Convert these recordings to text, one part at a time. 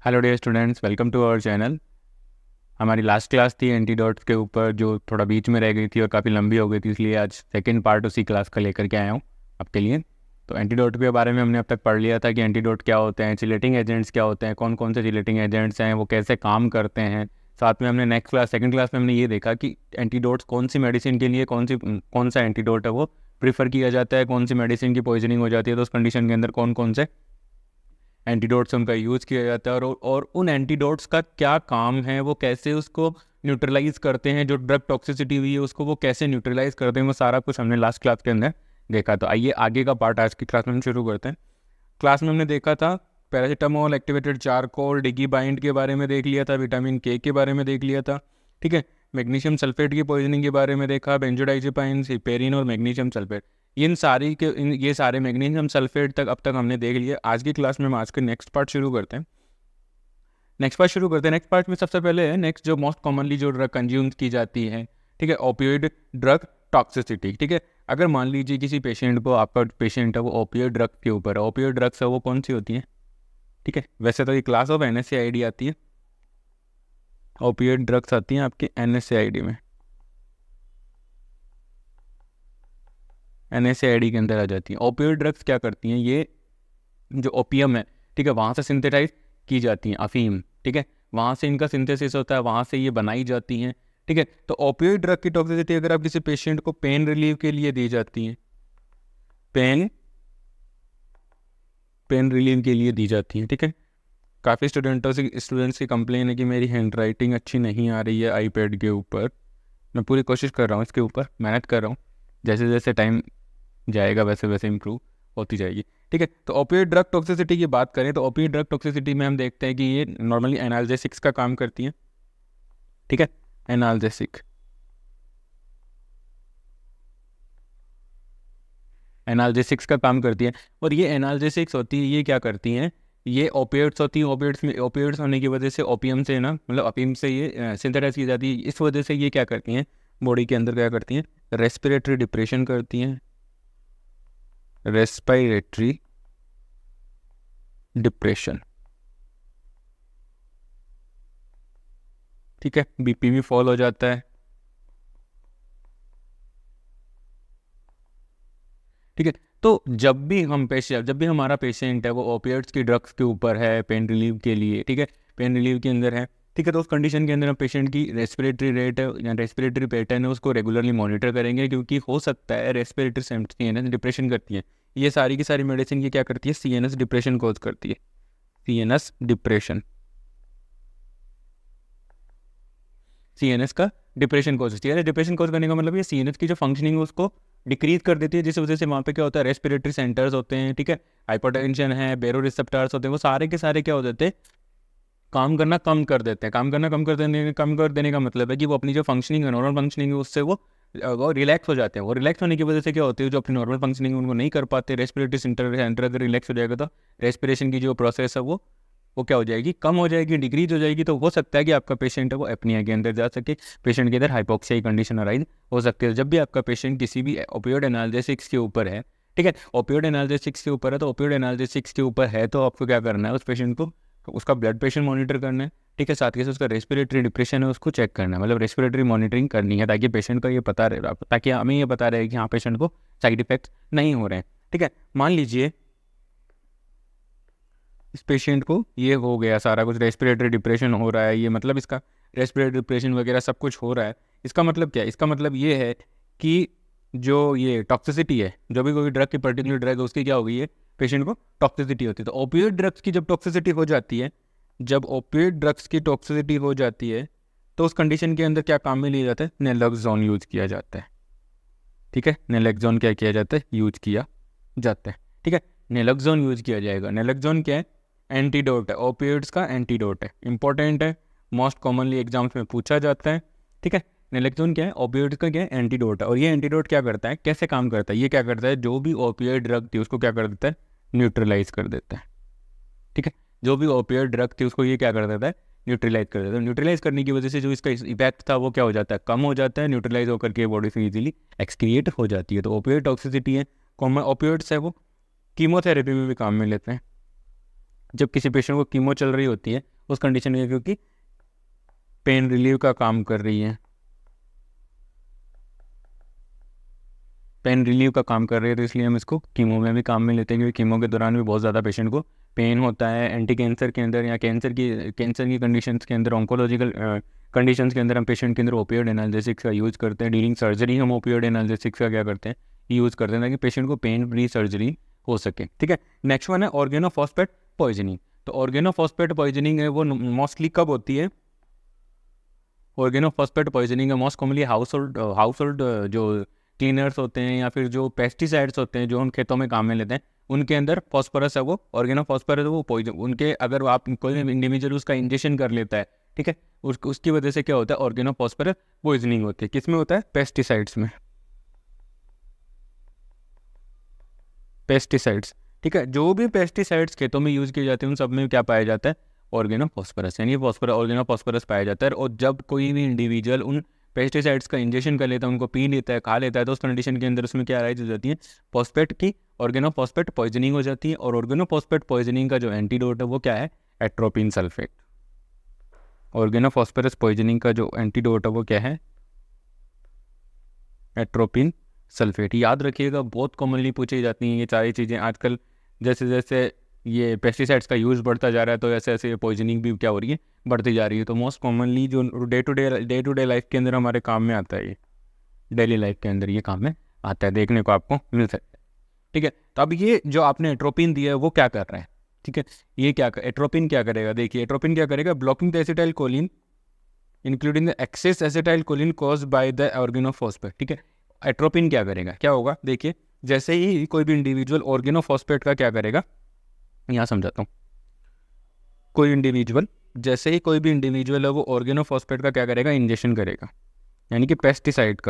Hello dear students, welcome to our channel. हमारी last class थी antidotes के ऊपर, जो थोड़ा बीच में रह गई थी और काफ़ी लंबी हो गई थी, इसलिए आज सेकंड पार्ट उसी क्लास का लेकर के आया हूँ आपके लिए। तो एंटीडोट के बारे में हमने अब तक पढ़ लिया था कि एंटीडोट क्या होते हैं, चिलेटिंग एजेंट्स क्या होते हैं, कौन कौन से चिलेटिंग एजेंट्स हैं, वो कैसे काम करते हैं। साथ में हमने नेक्स्ट क्लास सेकंड क्लास में हमने ये देखा कि एंटीडोट्स कौन सी मेडिसिन के लिए कौन सा एंटीडोट है वो प्रीफर किया जाता है, कौन सी मेडिसिन की पॉइजनिंग हो जाती है तो उस कंडीशन के अंदर कौन कौन से एंटीडोट्स उनका यूज़ किया जाता है, और उन एंटीडोट्स का क्या काम है, वो कैसे उसको न्यूट्रलाइज करते हैं, जो ड्रग टॉक्सिसिटी हुई है उसको वो कैसे न्यूट्रलाइज करते हैं, वो सारा कुछ हमने लास्ट क्लास के अंदर देखा। तो आइए आगे का पार्ट आज की क्लास में हम शुरू करते हैं। क्लास में हमने देखा था पैरासीटामोल, एक्टिवेटेड चारकोल, डिगीबाइंड के बारे में देख लिया था, विटामिन के बारे में देख लिया था, ठीक है। मैग्नीशियम सल्फेट की पॉइजनिंग के बारे में देखा, बेंजोडाइजेपाइन, हिपेरिन और मैग्नीशियम सल्फेट। ये सारे मैग्नीशियम सल्फेट तक अब तक हमने देख लिया। आज की क्लास में हम आज के नेक्स्ट पार्ट शुरू करते हैं। नेक्स्ट पार्ट में सबसे पहले है नेक्स्ट जो मोस्ट कॉमनली जो ड्रग कंज्यूम की जाती है, ठीक है, ओपियोइड ड्रग टॉक्सिसिटी। ठीक है, अगर मान लीजिए किसी पेशेंट को, आपका पेशेंट है वो ओपियोइड ड्रग के ऊपर है, ओपियोइड ड्रग्स है वो कौन सी होती हैं? ठीक है, वैसे तो ये क्लास ऑफ NSAID आती है, ओपियोइड ड्रग्स आती हैं आपके NSAID में, NSAID के अंदर आ जाती हैं। ओपियोइड ड्रग्स क्या करती हैं? ये जो ओपियम है, ठीक है, वहाँ से सिंथेसाइज की जाती हैं, अफीम, ठीक है, वहाँ से इनका सिंथेसिस होता है, वहाँ से ये बनाई जाती हैं। ठीक है, तो ओपियोइड ड्रग की टॉक्सिसिटी अगर आप किसी पेशेंट को पेन रिलीव के लिए दी जाती है, पेन रिलीव के लिए दी जाती है, ठीक है। काफ़ी स्टूडेंट्स की कंप्लेन है कि मेरी हैंड राइटिंग अच्छी नहीं आ रही है आईपैड के ऊपर। मैं पूरी कोशिश कर रहा हूँ, इसके ऊपर मेहनत कर रहा हूँ, जैसे जैसे टाइम जाएगा वैसे वैसे इम्प्रूव होती जाएगी। ठीक है, तो ओपियोइड ड्रग टॉक्सिसिटी की बात करें तो ओपियोइड ड्रग टॉक्सिसिटी में हम देखते हैं कि ये नॉर्मली एनाल्जेसिक्स का काम करती हैं, ठीक है, एनाल्जेसिक एनाल्जेसिक्स का काम करती है। और ये एनाल्जेसिक्स होती है, ये क्या करती हैं? ये ओपियोइड्स होती हैं, ओपियोइड्स होने की वजह से ओपियम से ना, मतलब अफीम से ये सिंथेसाइज की जाती है। इस वजह से ये क्या करती हैं, बॉडी के अंदर क्या करती हैं? रेस्पिरेटरी डिप्रेशन करती हैं, रेस्पिरेटरी डिप्रेशन, ठीक है, बीपी भी फॉल हो जाता है। ठीक है, तो जब भी हमारा पेशेंट है वो ओपियोइड्स की ड्रग्स के ऊपर है पेन रिलीव के लिए, ठीक है, पेन रिलीव के अंदर है, ठीक है, तो उस कंडीशन के अंदर हम पेशेंट की रेस्पिरेटरी रेट है या रेस्पिरेटरी पैटर्न है उसको रेगुलरली मॉनिटर करेंगे, क्योंकि हो सकता है रेस्पिरेटरी सिम्पटम्स डिप्रेशन करती हैं। ये सारी की सारी मेडिसिन की क्या करती है? CNS डिप्रेशन कॉज करती है, CNS डिप्रेशन, CNS का डिप्रेशन कॉज होती है। डिप्रेशन कॉज करने का मतलब ये CNS की जो फंक्शनिंग है उसको डिक्रीज कर देती है, जिस वजह से वहाँ पे क्या होता है? रेस्पिरेटरी सेंटर्स होते हैं, ठीक है, हाइपोटेंशन है, बेरो रिसेप्टर्स होते हैं, वो सारे के सारे क्या हो जाते हैं? काम करना कम कर देते हैं। काम करना कम कर देने का मतलब है कि वो अपनी जो फंक्शनिंग है, नॉर्मल फंक्शनिंग है, उससे वो रिलैक्स हो जाते हैं। वो रिलैक्स होने की वजह से क्या होती है? जो अपनी नॉर्मल फंक्शनिंग उनको नहीं कर पाते, रेस्पिरेटरी सेंटर अगर रिलैक्स हो जाएगा तो रेस्पिरेशन की जो प्रोसेस है वो क्या हो जाएगी? कम हो जाएगी, डिक्रीज हो जाएगी। तो हो सकता है कि आपका पेशेंट है वो एपनिया के अंदर जा सके, पेशेंट के अंदर हाइपोक्सिया की कंडीशन अराइज हो सकती है। जब भी आपका पेशेंट किसी भी ओपियोइड एनाल्जेसिक्स के ऊपर है, ठीक है, ओपियोइड एनाल्जेसिक्स के ऊपर है, तो ओपियोइड एनाल्जेसिक्स के ऊपर है तो आपको क्या करना है? उस पेशेंट को उसका ब्लड प्रेशर मॉनिटर करना है, ठीक है, साथ के साथ उसका रेस्पिरेटरी डिप्रेशन है उसको चेक करना है, मतलब रेस्पिरेटरी मॉनिटरिंग करनी है, ताकि पेशेंट को ये पता रहे, ताकि हमें ये पता रहे कि हाँ पेशेंट को साइड इफेक्ट्स नहीं हो रहे हैं। ठीक है, मान लीजिए इस पेशेंट को ये हो गया सारा कुछ, रेस्पिरेटरी डिप्रेशन हो रहा है, ये मतलब इसका रेस्पिरेटरी डिप्रेशन वगैरह सब कुछ हो रहा है। इसका मतलब क्या है? इसका मतलब ये है कि जो ये टॉक्सिसिटी है, जो भी कोई ड्रग की पर्टिकुलर ड्रग है उसकी क्या हो गई है? पेशेंट को टॉक्सिसिटी होती है। तो ओपियोइड ड्रग्स की जब टॉक्सिसिटी हो जाती है, जब ओपियोइड ड्रग्स की टॉक्सिसिटी हो जाती है तो उस कंडीशन के अंदर क्या काम में लिया जाता है? नेलोक्सोन यूज किया जाता है, ठीक है, नेलोक्सोन क्या किया जाता है? यूज किया जाता है, ठीक है, नेलोक्सोन यूज किया जाएगा। नेलोक्सोन क्या है? एंटीडोट है, ओपियोइड्स का एंटीडोट है, इंपॉर्टेंट है, मोस्ट कॉमनली एग्जाम्स में पूछा जाता है, ठीक है। नेलोक्सोन क्या है? ओपियोइड्स का क्या है? एंटीडोट है। और ये एंटीडोट क्या करता है, कैसे काम करता है? ये क्या करता है? जो भी ओपियोइड ड्रग थी उसको क्या कर देता है? न्यूट्रलाइज कर देता है, ठीक है, जो भी ओपियोइड ड्रग थी उसको ये क्या कर देता है? न्यूट्रलाइज कर देता है। न्यूट्रलाइज करने की वजह से जो इसका इफेक्ट था वो क्या हो जाता है? कम हो जाता है, न्यूट्रलाइज होकर के बॉडी से इजीली एक्सक्रिएट हो जाती है। तो ओपियोइड टॉक्सिसिटी है। कॉमन ओपियोइड्स है वो कीमोथेरेपी में भी काम में लेते हैं। जब किसी पेशेंट को कीमो चल रही होती है उस कंडीशन में क्योंकि पेन रिलीव का काम कर रही है, पेन रिलीव का काम कर रही है, तो इसलिए हम इसको कीमो में भी काम में लेते हैं, क्योंकि कीमो के दौरान भी बहुत ज़्यादा पेशेंट को पेन होता है। एंटी कैंसर के अंदर या कैंसर की कंडीशंस के अंदर, ऑन्कोलॉजिकल कंडीशंस के अंदर हम पेशेंट के अंदर ओपियोइड एनाल्जेसिक्स का यूज़ करते हैं। ड्यूरिंग सर्जरी हम ओपियोइड एनाल्जेसिक्स का क्या करते हैं, यूज़ करते हैं, ताकि पेशेंट को पेन फ्री सर्जरी हो सके। ठीक है, नेक्स्ट वन है ऑर्गेनोफॉस्फेट पॉइजनिंग। तो ऑर्गेनोफॉस्फेट पॉइजनिंग है वो मोस्टली कब होती है? ऑर्गेनोफॉस्फेट पॉइजनिंग है मोस्ट कॉमनली हाउस होल्ड जो क्लीनर्स होते हैं या फिर जो पेस्टिसाइड्स होते हैं जो उन खेतों में काम में लेते हैं, उनके अंदर फॉस्फोरस है, वो ऑर्गेनोफॉस्फोरस है, वो पॉइजन उनके, अगर आप कोई इंडिविजुअल उसका इंजेक्शन कर लेता है, ठीक है, उसकी वजह से क्या होता है, ऑर्गेनोफॉस्फोरस पॉइजनिंग होती है। किस में होता है? पेस्टिसाइड्स में, पेस्टिसाइड्स। ठीक है, जो भी पेस्टिसाइड्स खेतों में यूज़ किए जाते हैं उन सब में क्या पाया जाता है? ऑर्गेनोफॉस्फोरस, यानी ऑर्गेनोफॉस्फोरस पाया जाता है। और जब कोई भी इंडिविजुअल उन पेस्टिसाइड्स का इंजेक्शन कर लेता है, उनको पी लेता है, खा लेता है, तो उस कंडीशन के अंदर उसमें क्या राइज हो जाती है? फॉस्फेट की ऑर्गेनोफॉस्फेट पॉइजनिंग हो जाती है। और ऑर्गेनोफॉस्फेट पॉइजनिंग का जो एंटीडोट है वो क्या है? Atropine sulphate. ऑर्गेनोफॉस्फोरस पॉइजनिंग का जो एंटीडोट है वो क्या है? Atropine sulphate. याद रखिएगा, बहुत कॉमनली पूछी जाती हैं ये सारी चीज़ें आजकल। जैसे जैसे ये पेस्टिसाइड्स का यूज़ बढ़ता जा रहा है, तो ऐसे ऐसे पॉइजनिंग भी क्या हो रही है? बढ़ती जा रही है। तो मोस्ट कॉमनली जो डे टू डे लाइफ के अंदर हमारे काम में आता है, ये डेली लाइफ के अंदर ये काम में आता है, देखने को आपको मिल सकता है। ठीक है, तो अब ये जो आपने एट्रोपिन दिया है वो क्या कर रहा है? ठीक है, ये क्या एट्रोपिन क्या करेगा? देखिए, एट्रोपिन क्या करेगा? Blocking the acetylcholine including the excess acetylcholine caused by the organophosphate. ठीक है, एट्रोपिन क्या करेगा? क्या होगा? देखिए, जैसे ही कोई भी इंडिविजुअल ऑर्गेनोफॉस्फेट का क्या करेगा, यहाँ समझाता हूँ। कोई इंडिविजुअल, जैसे ही कोई भी इंडिविजुअल है वो ऑर्गेनोफॉस्फेट का क्या करेगा? इंजेक्शन करेगा, यानी कि पेस्टिसाइड्स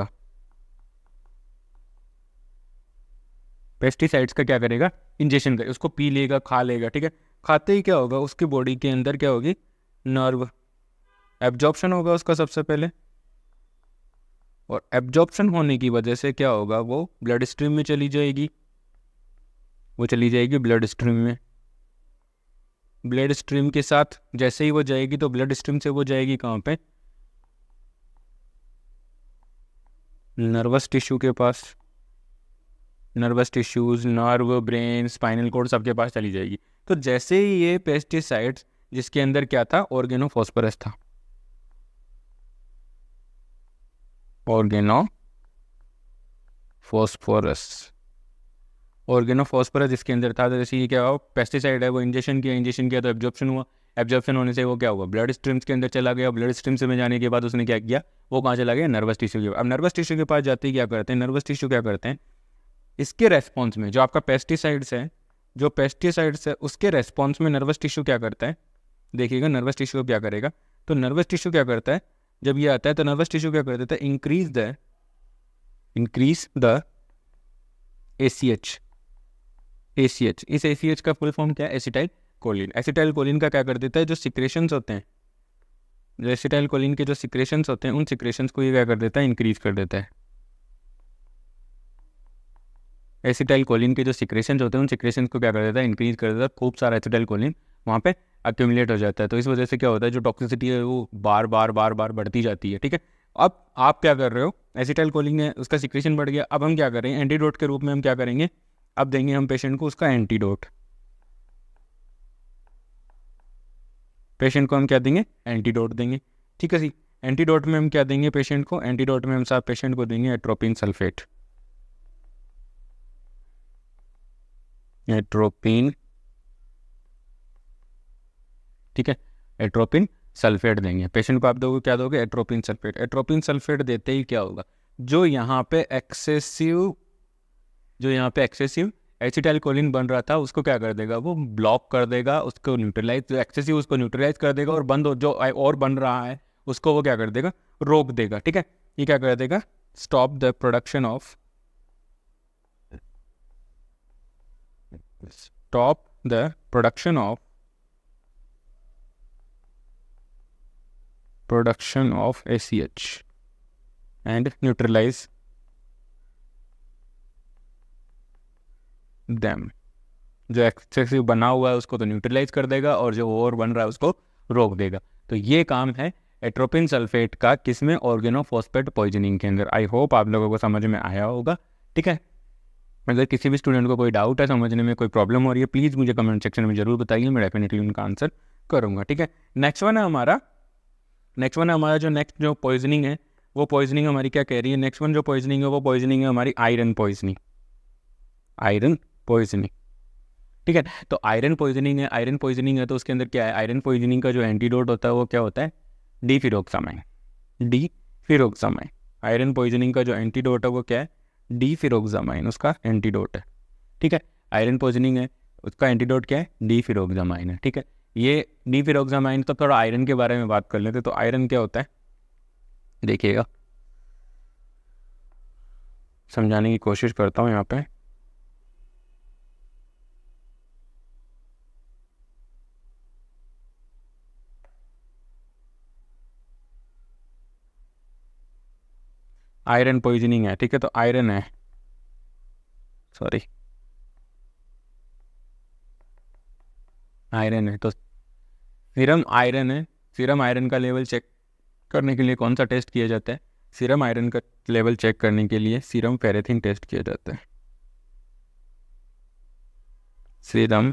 का क्या करेगा? इंजेक्शन करेगा, उसको पी लेगा, खा लेगा। ठीक है, खाते ही क्या होगा? उसकी बॉडी के अंदर क्या होगी? नर्व एब्जॉर्प्शन होगा उसका सबसे पहले, और एब्जॉर्प्शन होने की वजह से क्या होगा? वो ब्लड स्ट्रीम में चली जाएगी, वो चली जाएगी ब्लड स्ट्रीम में। ब्लड स्ट्रीम के साथ जैसे ही वो जाएगी, तो ब्लड स्ट्रीम से वो जाएगी कहाँ पे? नर्वस टिश्यू के पास। Nervous tissues, nerve, brain, spinal cord, सबके पास चली जाएगी। तो जैसे ही ये पेस्टिसाइड्स, जिसके अंदर क्या था? ऑर्गेनोफॉस्फोरस था, ऑर्गेनोफॉस्फोरस जिसके अंदर था, तो जैसे ये क्या हुआ? पेस्टिसाइड है, वो इंजेक्शन किया तो एब्जॉर्प्शन हुआ। एब्जॉर्प्शन होने से वो क्या हुआ? ब्लड स्ट्रीम्स के अंदर चला गया। ब्लड स्ट्रीम्स में जाने के बाद उसने क्या किया? वो कहाँ चला गया? नर्वस टिश्यू के। अब नर्वस टिश्यू के पास जाते ही क्या करते हैं? नर्वस टिश्यू क्या करते हैं? इसके रेस्पॉन्स में जो आपका पेस्टिसाइड्स है, उसके रेस्पॉन्स में नर्वस टिश्यू क्या करता है? देखिएगा, नर्वस टिश्यू क्या करेगा? तो नर्वस टिश्यू क्या करता है? जब ये आता है तो नर्वस टिश्यू क्या कर देता है? Increase the ACH। इस ACH का फुल फॉर्म क्या है? Acetyl choline. एसिटाइल कोलिन का क्या कर देता है? जो सिक्रेशंस होते हैं, जो एसिटाइल कोलिन के जो सिक्रेशंस होते हैं, उन सिक्रेशंस को ये क्या कर देता है? इंक्रीज कर देता है। एसिटाइल कोलिन के जो सिक्रेशंस होते हैं, उन सिक्रेशंस को क्या कर देता है? इंक्रीज कर देता है। खूब सारा एसिटाइल कोलिन वहाँ पे अक्यूमुलेट हो जाता है। तो इस वजह से क्या होता है? जो टॉक्सिसिटी है वो बार बार बढ़ती जाती है। ठीक है, अब आप क्या कर रहे हो? एसिटाइल कोलिन है, उसका सिक्रेशन बढ़ गया। अब हम क्या करें? एंटीडोट के रूप में हम क्या करेंगे? अब देंगे हम पेशेंट को उसका एंटीडोट। पेशेंट को हम क्या देंगे? एंटीडोट देंगे। ठीक है जी, एंटीडोट में हम क्या देंगे पेशेंट को? एंटीडोट में हम साहब पेशेंट को देंगे एट्रोपिन सल्फेट। एट्रोपिन, ठीक है, एट्रोपिन सल्फेट देंगे पेशेंट को। आप दोगे क्या दोगे? Atropine sulphate. एट्रोपिन सल्फेट देते ही क्या होगा? जो यहाँ पे एक्सेसिव एसिटाइल कोलिन बन रहा था, उसको क्या कर देगा? वो ब्लॉक कर देगा, उसको न्यूट्रलाइज, जो एक्सेसिव उसको न्यूट्रलाइज कर देगा, और जो और बन रहा है उसको वो क्या कर देगा? रोक देगा। ठीक है, ये क्या कर देगा? Stop the production of ACH and neutralize them। जो एक्सेसिव बना हुआ है उसको तो न्यूट्रलाइज कर देगा, और जो और बन रहा है उसको रोक देगा। तो ये काम है एट्रोपिन सल्फेट का किसमें, ऑर्गेनोफॉस्फेट पॉइजनिंग के अंदर। आई होप आप लोगों को समझ में आया होगा। ठीक है, अगर किसी भी स्टूडेंट को कोई डाउट है, समझने में कोई प्रॉब्लम हो रही है, प्लीज़ मुझे कमेंट सेक्शन में ज़रूर बताइए, मैं डेफिनेटली उनका आंसर करूँगा। ठीक है, नेक्स्ट वन है हमारा जो नेक्स्ट जो पॉइजनिंग है, वो पॉइजनिंग हमारी क्या कह रही है, नेक्स्ट वन जो पॉइजनिंग है वो पॉइजनिंग है हमारी आयरन पॉइजनिंग। ठीक है, तो आयरन पॉइजनिंग है तो उसके अंदर क्या है, आयरन पॉइजनिंग का जो एंटीडोट होता है वो क्या होता है, डीफिरोक्सामाइन। आयरन पॉइजनिंग का जो एंटीडोट है वो क्या है, डीफिरोक्सामाइन उसका एंटीडोट है। ठीक है, आयरन पॉइजनिंग है, उसका एंटीडोट क्या है, डीफिरोक्सामाइन है। ठीक है, ये डीफिरोक्सामाइन, तो थोड़ा आयरन के बारे में बात कर लेते। तो आयरन क्या होता है, देखिएगा, समझाने की कोशिश करता हूँ यहाँ पे। आयरन पॉइजनिंग है, ठीक है, तो आयरन है, सॉरी आयरन है, तो सीरम आयरन का लेवल चेक करने के लिए कौन सा टेस्ट किया जाता है, सीरम आयरन का लेवल चेक करने के लिए सीरम फेरेथिन टेस्ट किया जाता है। सीरम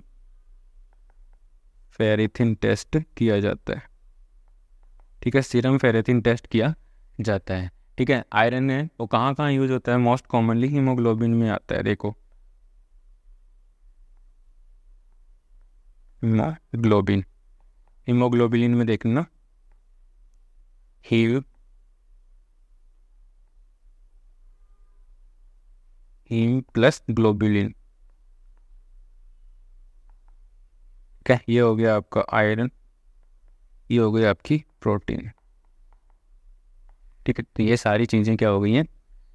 फेरेथिन टेस्ट किया जाता है। ठीक है, सीरम फेरेथिन टेस्ट किया जाता है। ठीक है, आयरन है वो कहाँ कहाँ यूज होता है, मोस्ट कॉमनली हीमोग्लोबिन में आता है। देखो हीमोग्लोबिन में देखना, हीम प्लस ग्लोबुलिन। ठीक है, ये हो गया आपका आयरन, ये हो गई आपकी प्रोटीन। ठीक है, तो ये सारी चीज़ें क्या हो गई हैं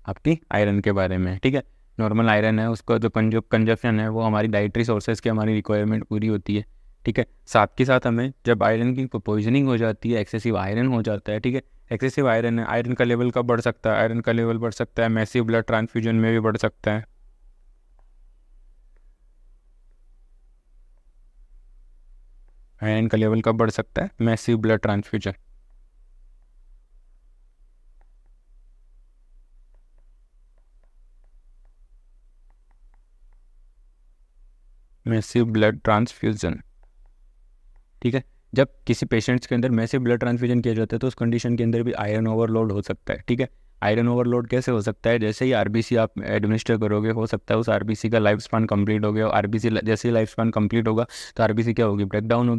आपकी आयरन के बारे में। ठीक है, नॉर्मल आयरन है उसका जो कंजप्शन है वो हमारी डाइटरी सोर्सेज की हमारी रिक्वायरमेंट पूरी होती है। ठीक है, साथ के साथ हमें जब आयरन की पॉइजनिंग हो जाती है, एक्सेसिव आयरन हो जाता है, ठीक है, एक्सेसिव आयरन है, आयरन का लेवल कब बढ़ सकता है, आयरन का लेवल बढ़ सकता है मैसिव ब्लड ट्रांसफ्यूजन में भी बढ़ सकता है। आयरन का लेवल कब बढ़ सकता है, massive blood transfusion. Massive blood transfusion. ठीक है, जब किसी पेशेंट्स के अंदर मैसिव ब्लड ट्रांसफ्यूजन किया जाता है तो उस कंडीशन के अंदर भी आयरन ओवरलोड हो सकता है। ठीक है, आयरन ओवरलोड कैसे हो सकता है, जैसे ही आरबीसी आप एडमिनिस्टर करोगे, हो सकता है उस आरबीसी का लाइफ स्पान कंप्लीट हो गया, आरबीसी जैसे ही लाइफ स्पान कंप्लीट होगा तो आरबीसी क्या होगी, ब्रेकडाउन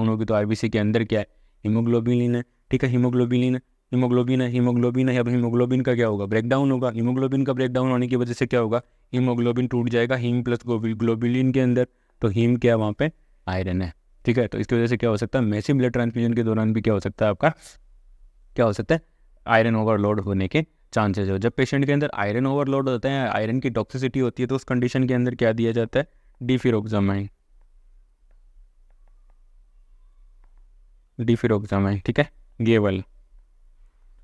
होगी तो आरबीसी के अंदर क्या है, हीमोग्लोबिन है। ठीक है, हीमोग्लोबिन है। अब हीमोग्लोबिन का क्या होगा, ब्रेकडाउन होगा। हीमोग्लोबिन का ब्रेकडाउन होने की वजह से क्या होगा, हीमोग्लोबिन टूट जाएगा हीम प्लस ग्लोबुलिन के अंदर, तो हीम क्या है वहाँ पे, आयरन है। ठीक है, तो इसकी वजह से क्या हो सकता है, मैसिव ब्लड ट्रांसफ्यूजन के दौरान भी क्या हो सकता है आपका, क्या हो सकता है, आयरन ओवरलोड होने के चांसेस हो। जब पेशेंट के अंदर आयरन ओवरलोड होता है, आयरन की टॉक्सिसिटी होती है, तो उस कंडीशन के अंदर क्या दिया जाता है, डीफिरोक्सामाइन। ठीक है, ये वाला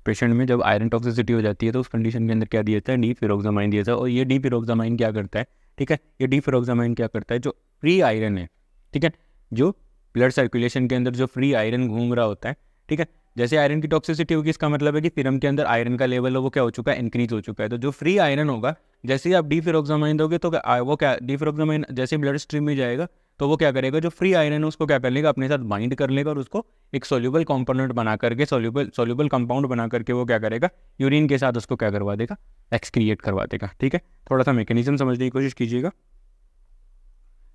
पेशेंट में जब आयरन टॉक्सिसिटी हो जाती है तो उस कंडीशन के अंदर क्या दिया जाता है, डीफिरोक्सामाइन दिया जाता है। और ये डीफिरोक्सामाइन क्या करता है, ठीक है, ये डीफिरोक्सामाइन क्या करता है, जो फ्री आयरन है, ठीक है, जो ब्लड सर्कुलेशन के अंदर जो फ्री आयरन घूम रहा होता है, ठीक है, जैसे आयरन की टॉक्सिसिटी होगी इसका मतलब है कि सीरम के अंदर आयरन का लेवल है वो क्या हो चुका है, इंक्रीज हो चुका है। तो जो फ्री आयरन होगा, जैसे ही आप डीफिरोक्सामाइन दोगे तो वो क्या, डीफिरोक्सामाइन जैसे ब्लड स्ट्रीम में जाएगा तो वो क्या करेगा, जो फ्री आयरन है उसको क्या कर लेगा, अपने साथ बाइंड कर लेगा और उसको एक सोल्यूबल कंपोनेंट बना करके, सोल्यूबल कंपाउंड बना करके वो क्या करेगा, यूरिन के साथ उसको क्या करवा देगा, एक्सक्रिएट करवा देगा। ठीक है, थोड़ा सा मैकेनिज्म समझने की कोशिश कीजिएगा।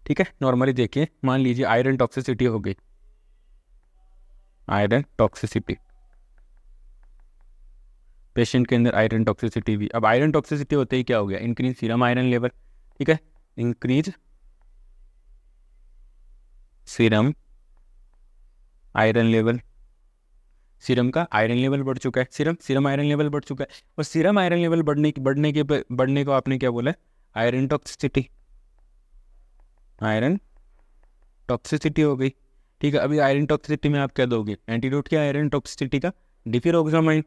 ठीक है, नॉर्मली देखिए, मान लीजिए आयरन टॉक्सिसिटी हो गई, आयरन टॉक्सिसिटी पेशेंट के अंदर आयरन टॉक्सिसिटी भी। अब आयरन टॉक्सिसिटी होते ही क्या हो गया, इंक्रीज सीरम आयरन लेवल। ठीक है, increase serum iron level, serum का आयरन लेवल बढ़ चुका है, सीरम आयरन लेवल बढ़ चुका है। और सीरम आयरन लेवल बढ़ने को आपने क्या बोला है, आयरन टॉक्सिसिटी, आयरन टॉक्सिसिटी हो गई। ठीक है, अभी आयरन टॉक्सिसिटी में आप क्या दोगे, एंटीडोट क्या आयरन टॉक्सिसिटी का, डिफिरोक्सामाइन।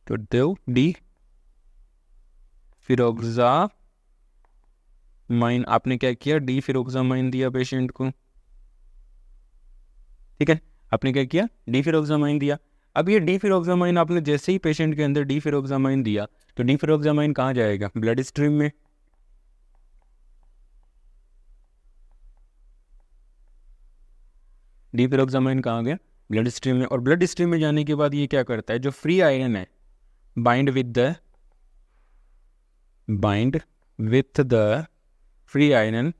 तो दो डीफिरोक्सामाइन आपने क्या किया, डीफिरोक्सामाइन दिया पेशेंट को। ठीक है, आपने क्या किया, डिफिरोक्सामाइन दिया। अब ये डिफिरोक्सामाइन आपने जैसे ही पेशेंट के अंदर डिफिरोक्सामाइन दिया तो डिफिरोक्सामाइन कहाँ जाएगा, ब्लड स्ट्रीम में। डिफिरोक्सामाइन कहाँ गया, ब्लड स्ट्रीम में। और ब्लड स्ट्रीम में जाने के बाद ये क्या करता है, जो फ्री आयरन है bind with the free iron,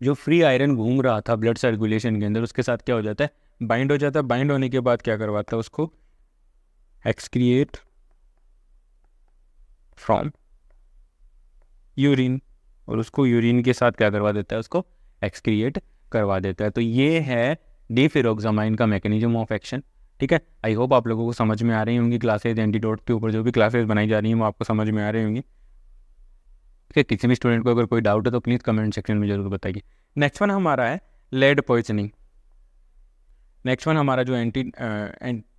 जो फ्री आयरन घूम रहा था ब्लड सर्कुलेशन के अंदर उसके साथ क्या हो जाता है, बाइंड हो जाता है। बाइंड होने के बाद क्या करवाता है, उसको एक्सक्रिएट फ्रॉम यूरिन, और उसको यूरिन के साथ क्या करवा देता है, उसको एक्सक्रिएट करवा देता है। तो ये है डिफिरोक्सामाइन का मैकेनिज्म ऑफ एक्शन। ठीक है, आई होप आप लोगों को समझ में आ रही होंगी क्लासेज, एंटीडोट के ऊपर जो भी क्लासेज बनाई जा रही हैं वो आपको समझ में आ रही होंगी। ठीक है, किसी भी स्टूडेंट को अगर कोई डाउट है तो प्लीज़ कमेंट सेक्शन में जरूर बताइए। नेक्स्ट वन हमारा है लेड पॉइजनिंग। नेक्स्ट वन हमारा जो एंटी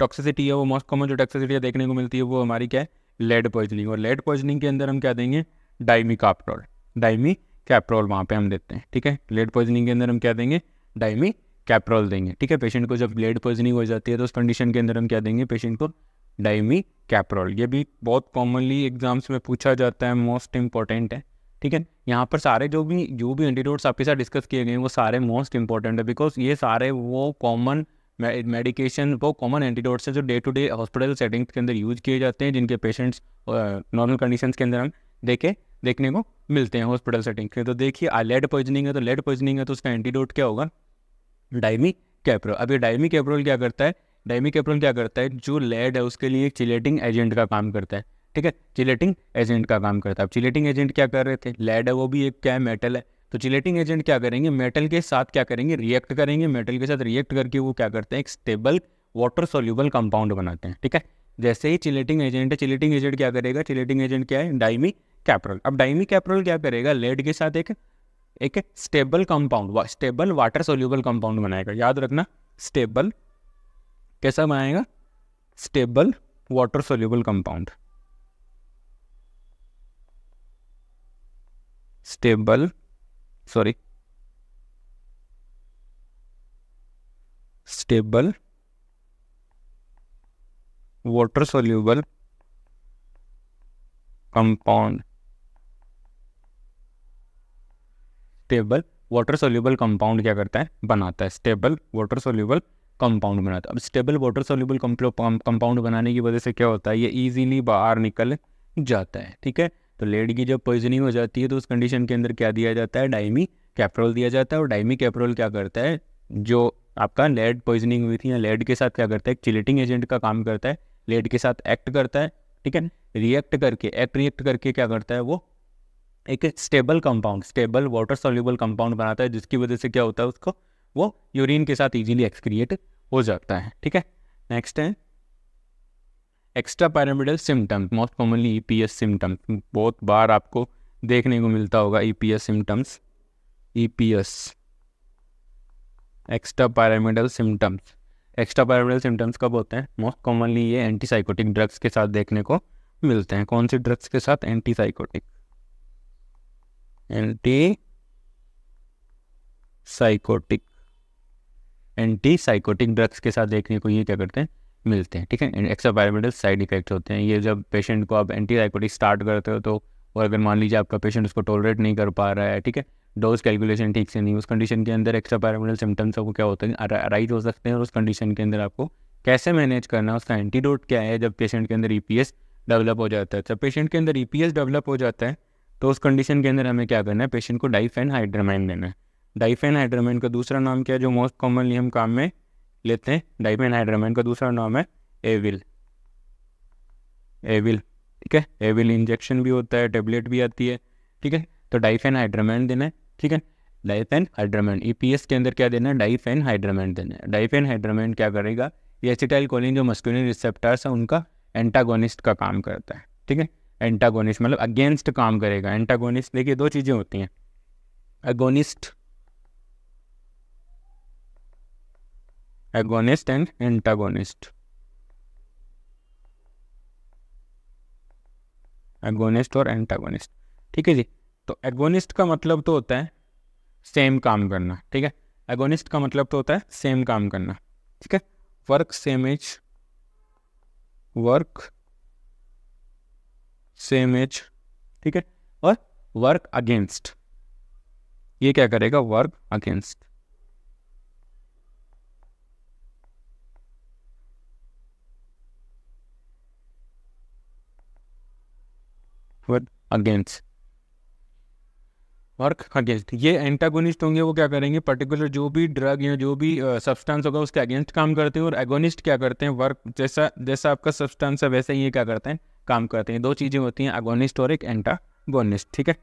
टॉक्सिसिटी है, वो मोस्ट कॉमन जो टॉक्सिसिटी देखने को मिलती है वो हमारी क्या है, लेड पॉइजनिंग। और लेड पॉइजनिंग के अंदर हम क्या देंगे, डाइमिकाप्रोल। डाइमिकाप्रोल वहाँ पे हम देते हैं। ठीक है, लेड पॉइजनिंग के अंदर हम क्या देंगे, डाइमिकाप्रोल देंगे। ठीक है, पेशेंट को जब लेड पॉइजनिंग हो जाती है तो उस कंडीशन के अंदर हम क्या देंगे, पेशेंट को डाइमिकाप्रोल। ये भी बहुत कॉमनली एग्जाम्स में पूछा जाता है, मोस्ट इंपॉर्टेंट है। ठीक है, यहाँ पर सारे जो भी एंटीडोट्स आपके साथ डिस्कस किए गए हैं वो सारे मोस्ट इंपॉर्टेंट है, बिकॉज ये सारे वो कॉमन मेडिकेशन, वो कॉमन एंटीडोट्स हैं जो day to day hospital settings के अंदर यूज किए जाते हैं, जिनके पेशेंट्स नॉर्मल कंडीशंस के अंदर हम देखने को मिलते हैं हॉस्पिटल सेटिंग के। तो देखिए लेड पॉइजनिंग है, तो लेड पॉइजनिंग है तो उसका एंटीडोट क्या होगा, डाइमिकाप्रोल। अब ये डाइमिकाप्रोल क्या करता है, डाइमिकाप्रोल क्या करता है, जो लेड है उसके लिए एक चिलेटिंग एजेंट का काम करता है। ठीक है, चिलेटिंग एजेंट का काम करता है। अब चिलेटिंग एजेंट क्या कर रहे थे, लेड है वो भी एक क्या है, मेटल है। तो चिलेटिंग एजेंट क्या करेंगे, मेटल के साथ क्या करेंगे, रिएक्ट करेंगे। मेटल के साथ रिएक्ट करके वो क्या करते हैं, एक स्टेबल वाटर सोल्यूबल कंपाउंड बनाते हैं। ठीक है, जैसे ही चिलेटिंग एजेंट है, चिलेटिंग एजेंट क्या करेगा, चिलेटिंग एजेंट क्या है, डाइमिकाप्रोल। अब डाइमिकाप्रोल क्या करेगा, लेड के साथ एक stable compound, stable water soluble compound बनाएगा। याद रखना, स्टेबल कैसा बनाएगा, stable water soluble compound. Stable water soluble compound. Stable water soluble compound क्या करता है, बनाता है, स्टेबल वाटर सोल्यूबल कंपाउंड बनाता है। अब स्टेबल वाटर सोल्यूबल कंपाउंड बनाने की वजह से क्या होता है, ये इजीली बाहर निकल जाता है। ठीक है, तो लेड की जब पॉइजनिंग हो जाती है तो उस कंडीशन के अंदर क्या दिया जाता है, डाइमिकाप्रोल दिया जाता है। और डाइमिकाप्रोल क्या करता है, जो आपका लेड पॉइजनिंग हुई थी या लेड के साथ क्या करता है, एक चिलेटिंग एजेंट का काम करता है, लेड के साथ एक्ट करता है। ठीक है, रिएक्ट करके क्या करता है, वो एक stable compound, stable water soluble compound बनाता है, जिसकी वजह से क्या होता है, उसको वो यूरिन के साथ इजीली एक्सक्रिएट हो जाता है। ठीक है, नेक्स्ट है extra pyramidal symptoms, most commonly EPS symptoms. बहुत बार आपको देखने को मिलता होगा EPS symptoms, EPS extra pyramidal symptoms. Extra pyramidal symptoms कब होते हैं, मोस्ट कॉमनली ये एंटीसाइकोटिक ड्रग्स के साथ देखने को मिलते हैं। कौन सी ड्रग्स के साथ, एंटीसाइकोटिक ड्रग्स के साथ देखने को ये क्या करते हैं, मिलते हैं। ठीक है, एक्स्ट्रा पैरामिडल साइड इफेक्ट्स होते हैं ये। जब पेशेंट को आप एंटीसाइकोटिक स्टार्ट करते हो तो, और अगर मान लीजिए आपका पेशेंट उसको टॉलरेट नहीं कर पा रहा है, ठीक है, डोज कैलकुलेशन ठीक से नहीं, उस कंडीशन के अंदर एक्स्ट्रा पैरामिडल सिम्टम्स आपको क्या होते हैं, अराइज हो सकते हैं। और उस कंडीशन के अंदर आपको कैसे मैनेज करना है, उसका एंटीडोट क्या है जब पेशेंट के अंदर ईपीएस डेवलप हो जाता है। जब पेशेंट के अंदर ईपीएस डेवलप हो जाता है तो उस कंडीशन के अंदर हमें क्या करना है, पेशेंट को डाइफेनहाइड्रामाइन देना है। डाइफेनहाइड्रामाइन का दूसरा नाम क्या है, जो मोस्ट कॉमनली हम काम में लेते हैं, डाइफेनहाइड्रामाइन का दूसरा नाम है एविल। ठीक है, एविल इंजेक्शन भी होता है, टेबलेट भी आती है। ठीक है, तो डाइफेनहाइड्रामाइन देना है। ठीक है, डाइफेनहाइड्रामाइन ईपीएस के अंदर क्या देना है, डाइफेनहाइड्रामाइन देना है। डाइफेनहाइड्रामाइन क्या करेगा, ये एसिटाइलकोलिन जो मस्कुलिन रिसेप्टर्स है उनका एंटागोनिस्ट का काम करता है। ठीक है, एंटागोनिस्ट मतलब अगेंस्ट काम करेगा। एंटागोनिस्ट देखिए दो चीज़ें होती हैं, एगोनिस्ट एंड एंटागोनिस्ट। एगोनिस्ट और एंटागोनिस्ट। ठीक है जी, तो एगोनिस्ट का मतलब तो होता है सेम काम करना। ठीक है, एगोनिस्ट का मतलब तो होता है सेम काम करना, ठीक है, work same as, work same as, ठीक है, और वर्क अगेंस्ट, ये क्या करेगा, work against, work against, work against. ये एंटागोनिस्ट होंगे, वो क्या करेंगे, पर्टिकुलर जो भी ड्रग या जो भी सब्सटेंस होगा उसके अगेंस्ट काम करते हैं, और एगोनिस्ट क्या करते हैं, वर्क जैसा जैसा आपका सब्सटेंस है वैसे ही ये क्या करते हैं, काम करते हैं। दो चीज़ें होती हैं, एगोनिस्ट और एक एंटागोनिस्ट, ठीक है।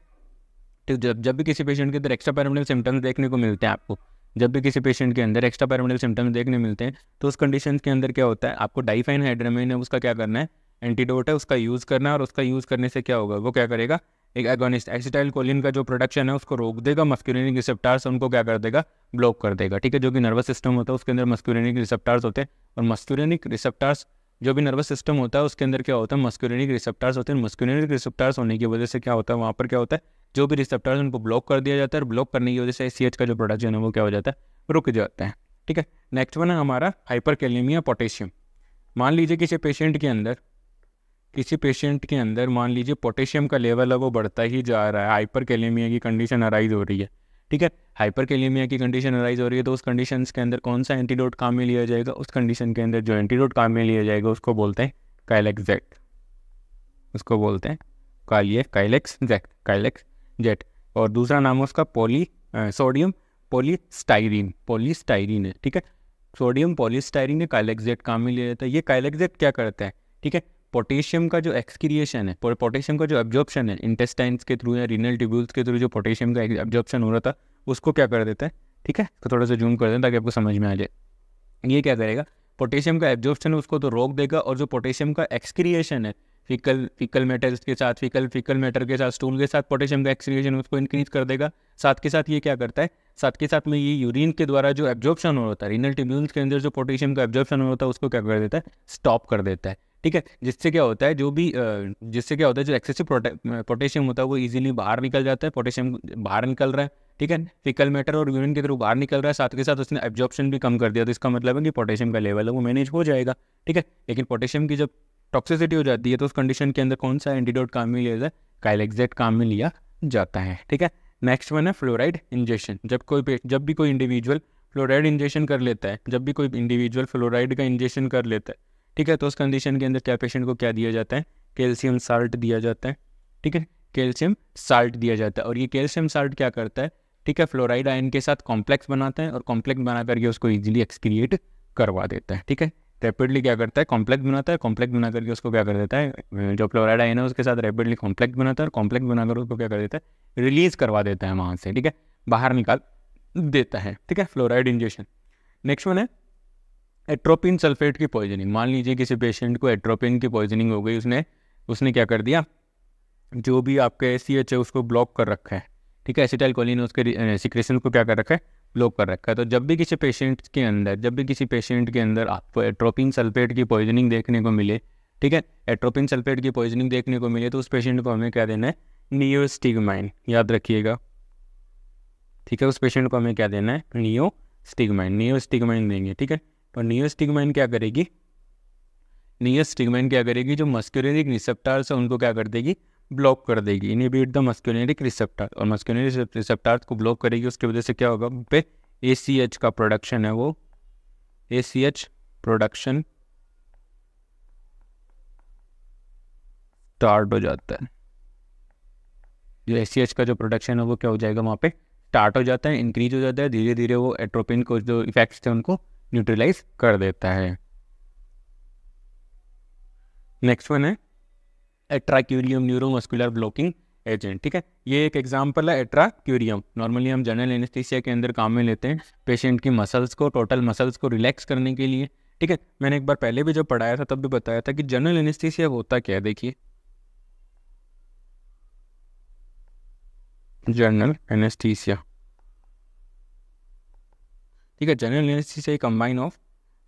तो जब भी किसी पेशेंट के अंदर एक्स्ट्रा पैरामिडल सिम्टम्स देखने को मिलते हैं आपको, जब भी किसी पेशेंट के अंदर एक्स्ट्रा पैरामिडल सिम्टम्स देखने मिलते हैं, तो उस कंडीशन के अंदर क्या होता है, आपको डाइफेनहाइड्रामाइन है उसका क्या करना है, एंटीडोट है उसका यूज़ करना है, और उसका यूज़ करने से क्या होगा, वो क्या करेगा, एक एगोनिस्ट एसिटाइलकोलिन का जो प्रोडक्शन है उसको रोक देगा, मस्कुलिनिक रिसेप्टार्स उनको क्या कर देगा, ब्लॉक कर देगा, ठीक है। जो कि नर्वस सिस्टम होता है उसके अंदर मस्कुलिनिक रिसेप्टार्स होते हैं, और मस्कुलिनिक रिसेप्टार्स जो भी नर्वस सिस्टम होता है उसके अंदर क्या होता है, मस्कुलिनिक रिसेप्टार्स होते हैं। मस्कुलिनिक रिसेप्टार्स होने की वजह से क्या होता है, वहाँ पर क्या होता है, जो भी रिसेप्टार्स उनको ब्लॉक कर दिया जाता है, और ब्लॉक करने की वजह से ACH का जो प्रोडक्शन है वो क्या हो जाता है, रुक जाता है, ठीक है। नेक्स्ट वन है हमारा हाइपरकैलेमिया पोटेशियम। मान लीजिए किसी पेशेंट के अंदर मान लीजिए पोटेशियम का लेवल है वो बढ़ता ही जा रहा है, हाइपरकैलेमिया की कंडीशन अराइज हो रही है, ठीक है। हाइपरकैलेमिया की कंडीशन अराइज हो रही है तो उस कंडीशन के अंदर कौन सा एंटीडोट काम में लिया जाएगा, उस कंडीशन के अंदर जो एंटीडोट काम में लिया जाएगा उसको बोलते हैं काइलेक्जेट, उसको बोलते हैं काइलेक्स जेट। और दूसरा नाम है उसका सोडियम पॉलीस्टाइरीन है, ठीक है। सोडियम पॉलीस्टाइरीन काइलेक्जेट काम में लिया जाता है। ये काइलेक्जेट क्या करता है, ठीक है, पोटेशियम का जो एक्सक्रिएशन है, पोटेशियम का जो एब्जॉर्प्शन है इंटेस्टाइन्स के थ्रू या रीनल ट्यूब्यूल्स के थ्रू, जो पोटेशियम का एब्जॉर्प्शन हो रहा था उसको क्या कर देता है, ठीक है। तो थोड़ा सा जूम कर दें ताकि आपको समझ में आ जाए। ये क्या करेगा, पोटेशियम का एब्जॉर्प्शन उसको तो रोक देगा, और जो पोटेशियम का एक्सक्रिएशन है फीकल मैटर्स के साथ, फीकल मैटर के साथ, स्टूल के साथ पोटेशियम का एक्सक्रिएशन उसको इंक्रीज कर देगा। साथ के साथ ये क्या करता है, साथ के साथ में ये यूरिन के द्वारा जो एब्जॉर्प्शन हो रहा है रीनल ट्यूब्यूल्स के अंदर, जो पोटेशियम का एब्जॉर्प्शन हो रहा है उसको क्या कर देता है, स्टॉप कर देता है, ठीक है। जिससे क्या होता है, जो एक्सेसिव पोटेशियम होता है वो इजीली बाहर निकल जाता है, पोटेशियम बाहर निकल रहा है, ठीक है, फीकल मैटर और यूरिन के थ्रू बाहर निकल रहा है, साथ के साथ उसने एब्जॉर्प्शन भी कम कर दिया, तो इसका मतलब है कि पोटेशियम का लेवल है वो मैनेज हो जाएगा, ठीक है। लेकिन पोटेशियम की जब टॉक्सिसिटी हो जाती है तो उस कंडीशन के अंदर कौन सा एंटीडोट काम में लिया जाता है, काइलेक्जेट काम में लिया जाता है, ठीक है। नेक्स्ट वन है फ्लोराइड इंजेक्शन। जब भी कोई इंडिविजुअल फ्लोराइड इंजेक्शन कर लेता है, जब भी कोई इंडिविजुअल फ्लोराइड का इंजेक्शन कर लेता है, ठीक है, तो उस कंडीशन के अंदर क्या पेशेंट को क्या दिया जाता है, कैल्शियम साल्ट दिया जाता है, ठीक है, कैल्शियम साल्ट दिया जाता है। और ये कैल्शियम साल्ट क्या करता है, ठीक है, फ्लोराइड आयन के साथ कॉम्प्लेक्स बनाता है, और कॉम्प्लेक्स बना करके उसको ईजिली एक्सक्रिएट करवा देता है, ठीक है। रैपिडली क्या करता है, कॉम्प्लेक्स बनाता है, कॉम्प्लेक्स बना करके उसको क्या कर देता है, जो फ्लोराइड आयन है उसके साथ रैपिडली कॉम्प्लेक्स बनाता है, और कॉम्प्लेक्स बनाकर उसको क्या कर देता है, रिलीज करवा देता है वहाँ से, ठीक है, बाहर निकाल देता है, ठीक है, फ्लोराइड इंजेक्शन। नेक्स्ट वन है एट्रोपिन सल्फेट की पॉइजनिंग। मान लीजिए किसी पेशेंट को एट्रोपिन की पॉइजनिंग हो गई, उसने क्या कर दिया, जो भी आपका ACH है उसको ब्लॉक कर रखा है, ठीक है, एसिटाइलकोलिन उसके सिक्रेशन को क्या कर रखा है, ब्लॉक कर रखा है। तो जब भी किसी पेशेंट के अंदर आपको एट्रोपिन सल्फेट की पॉइजनिंग देखने को मिले, ठीक है, एट्रोपिन सल्फेट की पॉइजनिंग देखने को मिले, तो उस पेशेंट को हमें क्या देना है, नियोस्टिगमाइन, याद रखिएगा, ठीक है। उस पेशेंट को हमें क्या देना है, नियोस्टिगमाइन देंगे, ठीक है। और नियोस्टिगमाइन क्या करेगी, जो मस्कुलिनिक रिसेप्टार्स है उनको क्या कर देगी, ब्लॉक कर देगी, इनहिबिट द मस्कुलिनिक रिसेप्टार, और मस्कुलिनिक रिसेप्टार्स को ब्लॉक करेगी, उसकी वजह से क्या होगा, पे ACH का प्रोडक्शन है, वो ACH प्रोडक्शन स्टार्ट हो जाता है। जो ACH का जो प्रोडक्शन है वो क्या हो जाएगा, वहाँ पे स्टार्ट हो जाता है, इंक्रीज हो जाता है, धीरे धीरे वो एट्रोपिन को जो इफेक्ट्स थे उनको न्यूट्रलाइज कर देता है। नेक्स्ट वन है एट्राक्यूरियम न्यूरोमस्कुलर ब्लॉकिंग एजेंट, ठीक है। ये एक एग्जांपल है एट्राक्यूरियम। नॉर्मली हम जनरल एनेस्थीसिया के अंदर काम में लेते हैं पेशेंट की मसल्स को, टोटल मसल्स को रिलैक्स करने के लिए, ठीक है। मैंने एक बार पहले भी जब पढ़ाया था तब भी बताया था कि जनरल एनेस्थीसिया होता क्या है, देखिए जनरल एनेस्थीसिया, ठीक है, general anaesthesia combine of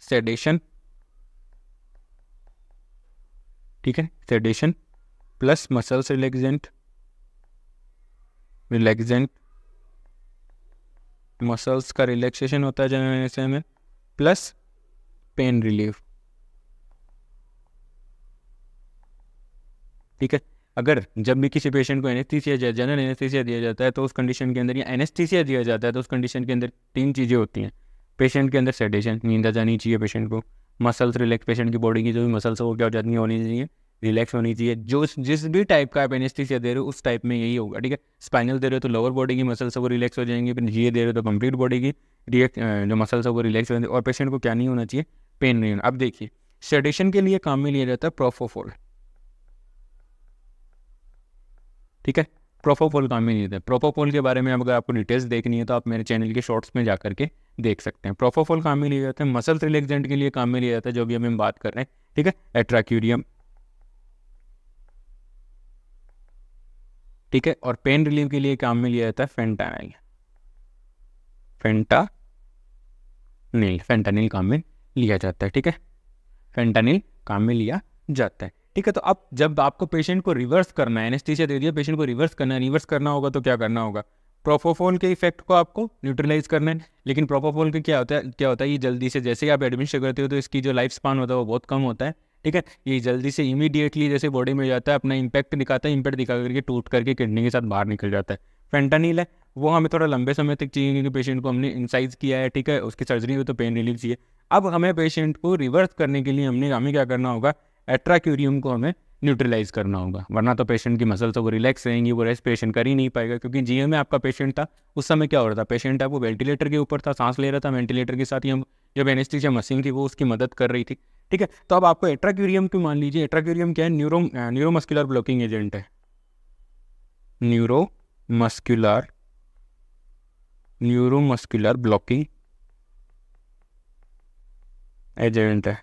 sedation, ठीक है, sedation plus muscles relaxant muscles का रिलैक्सेशन होता है जनरल एनेस्थीसिया में, प्लस पेन रिलीफ। ठीक है, अगर जब भी किसी पेशेंट को एनेस्थीसिया जनरल एनेस्थीसिया दिया जाता है तो उस कंडीशन के अंदर, या एनेस्थीसिया दिया जाता है तो उस कंडीशन के अंदर 3 चीज़ें होती हैं। पेशेंट के अंदर सेडेशन, नींद आ जानी चाहिए पेशेंट को, मसल्स रिलैक्स, पेशेंट की बॉडी की जो भी मसल्स है वो क्या हो जाती है, होनी चाहिए, रिलैक्स होनी चाहिए। जो जिस भी टाइप का आप एनेस्थीसिया दे रहे हो उस टाइप में यही होगा। ठीक है, स्पाइनल दे रहे हो तो लोअर बॉडी की मसल्स है वो रिलैक्स हो जाएंगी, फिर जीए दे रहे हो तो कंप्लीट बॉडी की जो मसल्स है वो रिलैक्स हो जाएंगे। और पेशेंट को क्या नहीं होना चाहिए, पेन नहीं होना। अब देखिए, सेडेशन के लिए काम में लिया जाता है प्रोपोफोल। ठीक है, प्रोपोफोल काम में नहीं देते। प्रोपोफोल के बारे में अगर आपको डिटेल्स देखनी है तो आप मेरे चैनल के शॉर्ट्स में जा करके देख सकते हैं। प्रोपोफोल काम में लिया जाता है, मसल रिलैक्सेंट के लिए काम में लिया जाता है, जो भी हम बात कर रहे हैं। ठीक है, एट्राक्यूरियम। ठीक है, और पेन रिलीफ के लिए काम में लिया जाता है फेंटानिल। फेंटानिल काम में लिया जाता है। ठीक है, फेंटानिल काम में लिया जाता है। ठीक है, तो अब जब आपको पेशेंट को रिवर्स करना है, एनेस्थीसिया दे दिया, पेशेंट को रिवर्स करना है, रिवर्स करना होगा तो क्या करना होगा, प्रोपोफोल के इफेक्ट को आपको न्यूट्रलाइज करना है। लेकिन प्रोपोफोल के क्या होता है, ये जल्दी से, जैसे ही आप एडमिशन करते हो तो इसकी जो लाइफ स्पान होता है वो बहुत कम होता है। ठीक है, ये जल्दी से इमीडिएटली जैसे बॉडी में जाता है, अपना इम्पैक्ट दिखाता है, इम्पैक्ट दिखा करके टूट करके किडनी के साथ बाहर निकल जाता है। फेंटानिल है वो हमें थोड़ा लंबे समय तक चाहिए, क्योंकि पेशेंट को हमने इंसाइज किया है। ठीक है, उसकी सर्जरी हुई तो पेन रिलीफ चाहिए। अब हमें पेशेंट को रिवर्स करने के लिए हमें क्या करना होगा, एट्राक्यूरियम को हमें न्यूट्रलाइज करना होगा, वरना तो पेशेंट की मसल्स वो रिलैक्स रहेंगी, वो रेस्पिरेशन कर ही नहीं पाएगा। क्योंकि जीए में आपका पेशेंट था उस समय क्या हो रहा था, पेशेंट आपको वेंटिलेटर के ऊपर था, सांस ले रहा था, वेंटिलेटर के साथ ही हम जब एनेस्थीसिया मशीन थी वो उसकी मदद कर रही थी। ठीक है, तो अब आपको एट्राक्यूरियम क्यों, मान लीजिए एट्राक्यूरियम क्या है, न्यूरोमस्कुलर ब्लॉकिंग एजेंट है। न्यूरोमस्कुलर ब्लॉकिंग एजेंट है।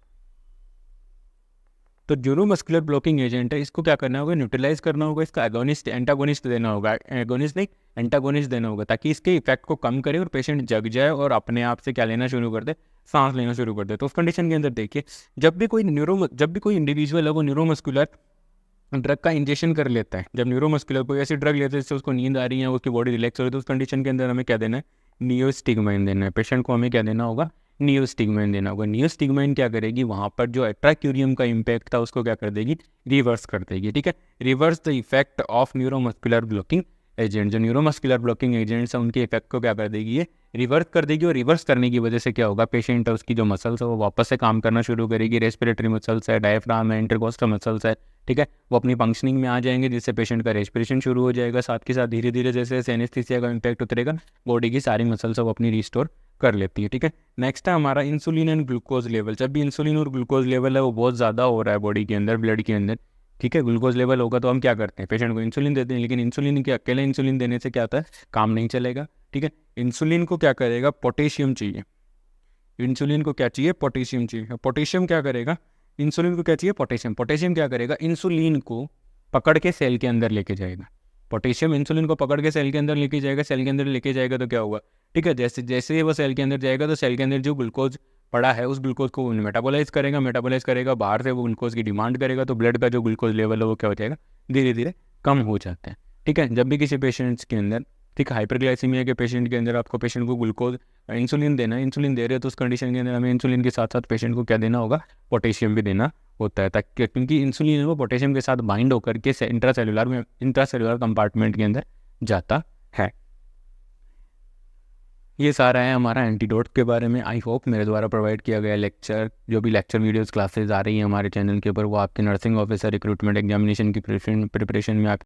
तो न्यूरोमस्कुलर ब्लॉकिंग एजेंट है, इसको क्या करना होगा, न्यूट्रलाइज करना होगा, इसका एंटागोनिस्ट देना होगा, एगोनिस्ट नहीं एंटागोनिस्ट देना होगा, ताकि इसके इफेक्ट को कम करे और पेशेंट जग जाए और अपने आप से क्या लेना शुरू कर दे, सांस लेना शुरू कर दे। तो उस कंडीशन के अंदर देखिए, जब भी कोई इंडिविजुअल है वो न्यूरोमस्कुलर ड्रग का इंजेक्शन कर लेता है, जब न्यूरोमस्कुलर कोई ऐसी ड्रग लेते हैं जिससे उसको नींद आ रही है, उसकी बॉडी रिलैक्स हो रही है, तो उस कंडीशन के अंदर हमें क्या देना है, नियोस्टिग्माइन देना है। पेशेंट को हमें क्या देना होगा, नियोस्टिग्माइन देना होगा। नियोस्टिग्माइन क्या करेगी, वहाँ पर जो एट्राक्यूरियम का इम्पैक्ट था उसको क्या कर देगी, रिवर्स कर देगी। ठीक है, reverse the effect of neuromuscular blocking agent. जो न्यूरोमस्कुलर ब्लॉकिंग एजेंट्स हैं उनके इफेक्ट को क्या कर देगी, ये रिवर्स कर देगी। और रिवर्स करने की वजह से क्या होगा, पेशेंट है उसकी जो मसल्स है वो वापस से काम करना शुरू करेगी। रेस्पिरेटरी मसल्स है, डायफ्राम है, इंटरकोस्टल मसल्स है, ठीक है, वो अपनी फंक्शनिंग में आ जाएंगे, जिससे पेशेंट का रेस्पिरेशन शुरू हो जाएगा। साथ के साथ धीरे धीरे जैसे जैसे एनेस्थीसिया का इम्पैक्ट उतरेगा, बॉडी की सारी मसल्स वो अपनी रिस्टोर कर लेती है। ठीक है, नेक्स्ट है हमारा इंसुलिन एंड ग्लूकोज लेवल। जब भी इंसुलिन और ग्लूकोज लेवल है वो बहुत ज़्यादा हो रहा है बॉडी के अंदर, ब्लड के अंदर, ठीक है, ग्लूकोज लेवल होगा तो हम क्या करते हैं, पेशेंट को इंसुलिन देते हैं। लेकिन इंसुलिन के अकेले इंसुलिन देने से क्या होता है, काम नहीं चलेगा। ठीक है, इंसुलिन को क्या करेगा, पोटेशियम चाहिए। इंसुलिन को क्या चाहिए, पोटेशियम चाहिए। पोटेशियम क्या करेगा, इंसुलिन को क्या चाहिए, पोटेशियम। पोटेशियम क्या करेगा, इंसुलिन को पकड़ के सेल के अंदर लेके जाएगा। पोटेशियम इंसुलिन को पकड़ के सेल के अंदर लेके जाएगा। सेल के अंदर लेके जाएगा तो क्या होगा, ठीक है, जैसे जैसे ही वो सेल के अंदर जाएगा तो सेल के अंदर जो ग्लूकोज पड़ा है उस ग्लूकोज को मेटाबोलाइज करेगा, बाहर से वो ग्लूकोज की डिमांड करेगा, तो ब्लड का जो ग्लूकोज लेवल है वो क्या हो जाएगा, धीरे धीरे कम हो जाता है। ठीक है, जब भी किसी पेशेंट्स के अंदर, ठीक, हाइपरग्लाइसीमिया के पेशेंट के अंदर आपको पेशेंट को ग्लूकोज इंसुलिन देना है, इंसुलिन दे रहे हो तो उस कंडीशन के अंदर हमें इंसुलिन के साथ साथ पेशेंट को क्या देना होगा, पोटेशियम भी देना होता है, ताकि क्योंकि इंसुलिन वो पोटेशियम के साथ बाइंड होकर के इंट्रासेलुलर कंपार्टमेंट के अंदर जाता है। ये सारा है हमारा एंटीडोट के बारे में। आई होप मेरे द्वारा प्रोवाइड किया गया लेक्चर, जो भी लेक्चर वीडियोस क्लासेस आ रही हैं हमारे चैनल के ऊपर, वो आपके नर्सिंग ऑफिसर रिक्रूटमेंट एग्जामिनेशन की प्रिपरेशन में आप